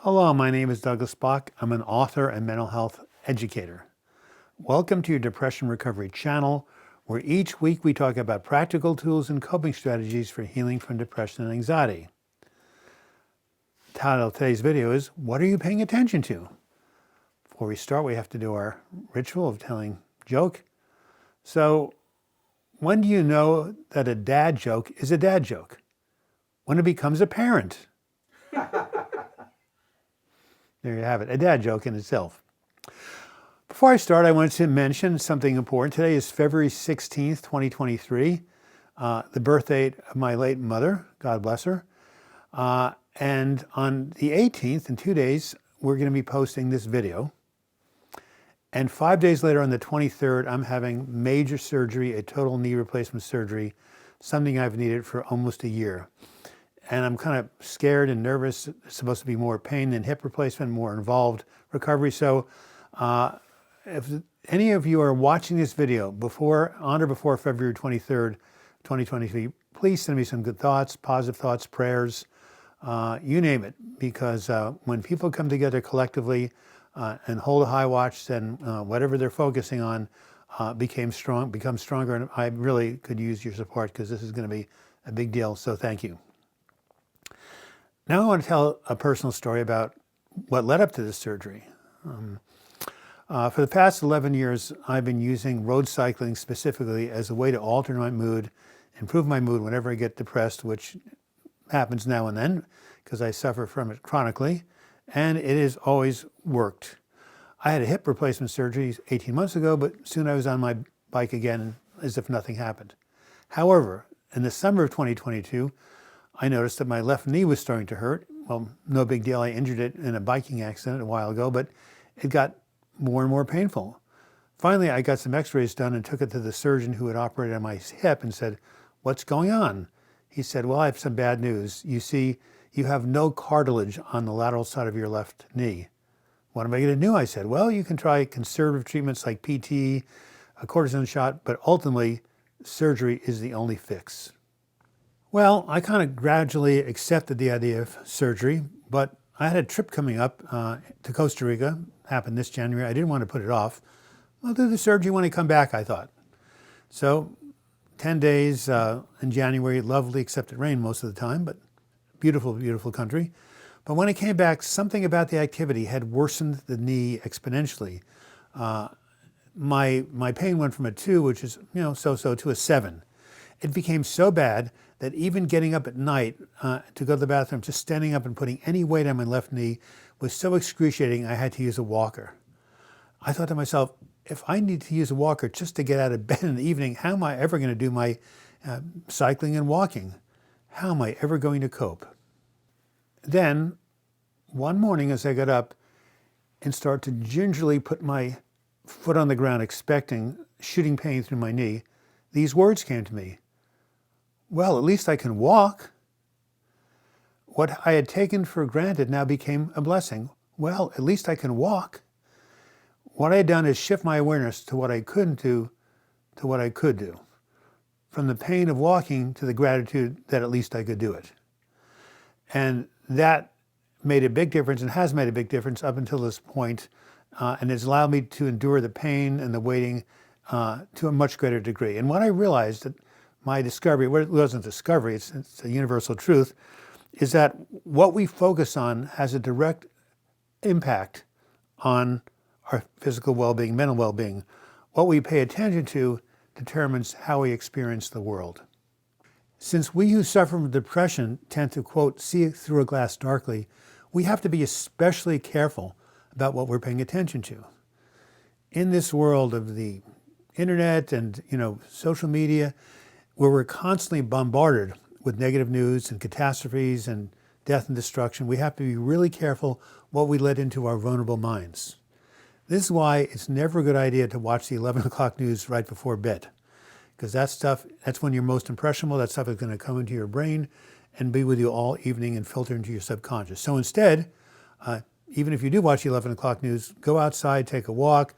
Hello, my name is Douglas Bloch. I'm an author and mental health educator. Welcome to your Depression Recovery channel, where each week we talk about practical tools and coping strategies for healing from depression and anxiety. The title of today's video is, What are you paying attention to? Before we start, we have to do our ritual of telling a joke. So, when do you know that a dad joke is a dad joke? When it becomes apparent. There you have it, a dad joke in itself. Before I start, I wanted to mention something important. Today is February 16th, 2023, the birth date of my late mother, God bless her. And on the 18th, in 2 days, we're going to be posting this video. And 5 days later, on the 23rd, I'm having major surgery, a total knee replacement surgery, something I've needed for almost a year. And I'm kind of scared and nervous. It's supposed to be more pain than hip replacement, more involved recovery. So if any of you are watching this video on or before February 23rd, 2023, please send me some good thoughts, positive thoughts, prayers, you name it. Because when people come together collectively and hold a high watch, then whatever they're focusing on becomes stronger. And I really could use your support because this is going to be a big deal. So thank you. Now I want to tell a personal story about what led up to this surgery. For the past 11 years, I've been using road cycling specifically as a way to alter my mood, improve my mood whenever I get depressed, which happens now and then because I suffer from it chronically, and it has always worked. I had a hip replacement surgery 18 months ago, but soon I was on my bike again as if nothing happened. However, in the summer of 2022, I noticed that my left knee was starting to hurt. Well, no big deal. I injured it in a biking accident a while ago, but it got more and more painful. Finally, I got some x-rays done and took it to the surgeon who had operated on my hip and said, "What's going on?" He said, "Well, I have some bad news. You see, you have no cartilage on the lateral side of your left knee." "What am I going to do?" I said, "Well, you can try conservative treatments like PT, a cortisone shot, but ultimately, surgery is the only fix." Well, I kind of gradually accepted the idea of surgery, but I had a trip coming up to Costa Rica, happened this January. I didn't want to put it off. I'll do the surgery when I come back, I thought. So 10 days in January, lovely, except it rained most of the time, but beautiful, beautiful country. But when I came back, something about the activity had worsened the knee exponentially. My pain went from a 2, which is, so-so, to a 7. It became so bad that even getting up at night to go to the bathroom, just standing up and putting any weight on my left knee was so excruciating I had to use a walker. I thought to myself, if I need to use a walker just to get out of bed in the evening, how am I ever going to do my cycling and walking? How am I ever going to cope? Then, one morning as I got up and started to gingerly put my foot on the ground, expecting shooting pain through my knee, these words came to me. Well, at least I can walk. What I had taken for granted now became a blessing. Well, at least I can walk. What I had done is shift my awareness to what I couldn't do to what I could do. From the pain of walking to the gratitude that at least I could do it. And that made a big difference and has made a big difference up until this point, and has allowed me to endure the pain and the waiting to a much greater degree. And what I realized that my discovery, well, it wasn't discovery, it's a universal truth, is that what we focus on has a direct impact on our physical well-being, mental well-being. What we pay attention to determines how we experience the world. Since we who suffer from depression tend to, quote, see through a glass darkly, we have to be especially careful about what we're paying attention to. In this world of the internet and, social media, where we're constantly bombarded with negative news and catastrophes and death and destruction, we have to be really careful what we let into our vulnerable minds. This is why it's never a good idea to watch the 11 o'clock news right before bed, because that's when you're most impressionable. That stuff is going to come into your brain and be with you all evening and filter into your subconscious. So instead, even if you do watch the 11 o'clock news, go outside, take a walk,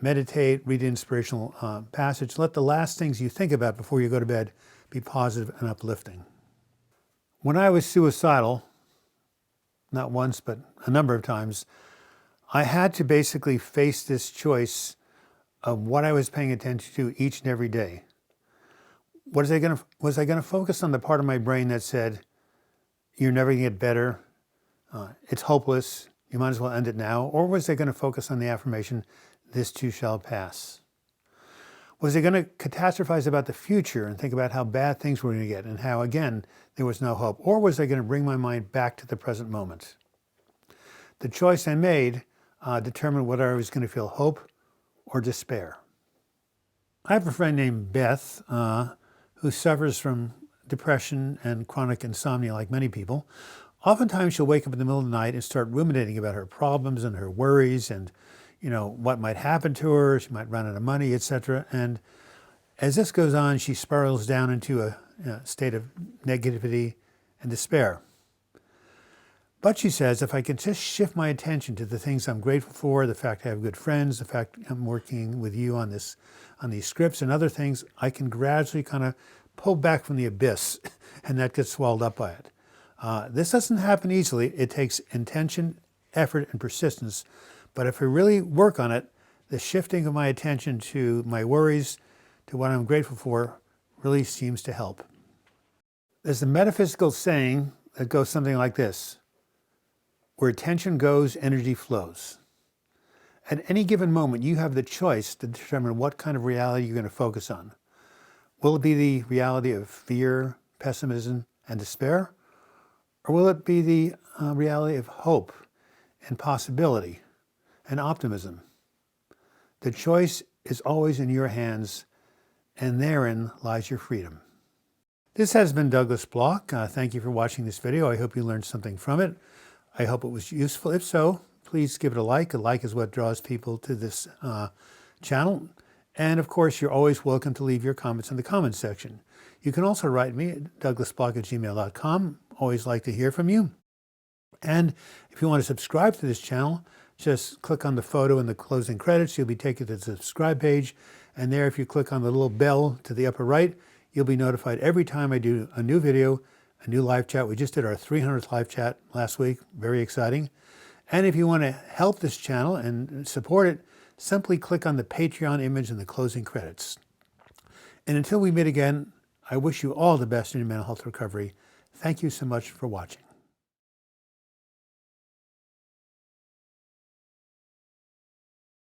meditate, read an inspirational passage. Let the last things you think about before you go to bed be positive and uplifting. When I was suicidal, not once, but a number of times, I had to basically face this choice of what I was paying attention to each and every day. Was I going to focus on the part of my brain that said, you're never going to get better, it's hopeless, you might as well end it now? Or was I going to focus on the affirmation, this too shall pass? Was I going to catastrophize about the future and think about how bad things were going to get and how, again, there was no hope? Or was I going to bring my mind back to the present moment? The choice I made determined whether I was going to feel hope or despair. I have a friend named Beth who suffers from depression and chronic insomnia like many people. Oftentimes she'll wake up in the middle of the night and start ruminating about her problems and her worries and what might happen to her. She might run out of money, etc. And as this goes on, she spirals down into a state of negativity and despair. But she says, if I can just shift my attention to the things I'm grateful for, the fact I have good friends, the fact I'm working with you on these scripts and other things, I can gradually kind of pull back from the abyss and not get swallowed up by it. This doesn't happen easily. It takes intention, effort, and persistence. But if I really work on it, the shifting of my attention to my worries, to what I'm grateful for, really seems to help. There's a metaphysical saying that goes something like this: where attention goes, energy flows. At any given moment, you have the choice to determine what kind of reality you're going to focus on. Will it be the reality of fear, pessimism, and despair? Or will it be the reality of hope and possibility and optimism? The choice is always in your hands, and therein lies your freedom. This has been Douglas Bloch. Thank you for watching this video. I hope you learned something from it. I hope it was useful. If so, please give it a like. A like is what draws people to this channel. And of course, you're always welcome to leave your comments in the comments section. You can also write me at douglasbloch@gmail.com. Always like to hear from you. And if you want to subscribe to this channel, just click on the photo in the closing credits. You'll be taken to the subscribe page. And there, if you click on the little bell to the upper right, you'll be notified every time I do a new video, a new live chat. We just did our 300th live chat last week. Very exciting. And if you want to help this channel and support it, simply click on the Patreon image in the closing credits. And until we meet again, I wish you all the best in your mental health recovery. Thank you so much for watching.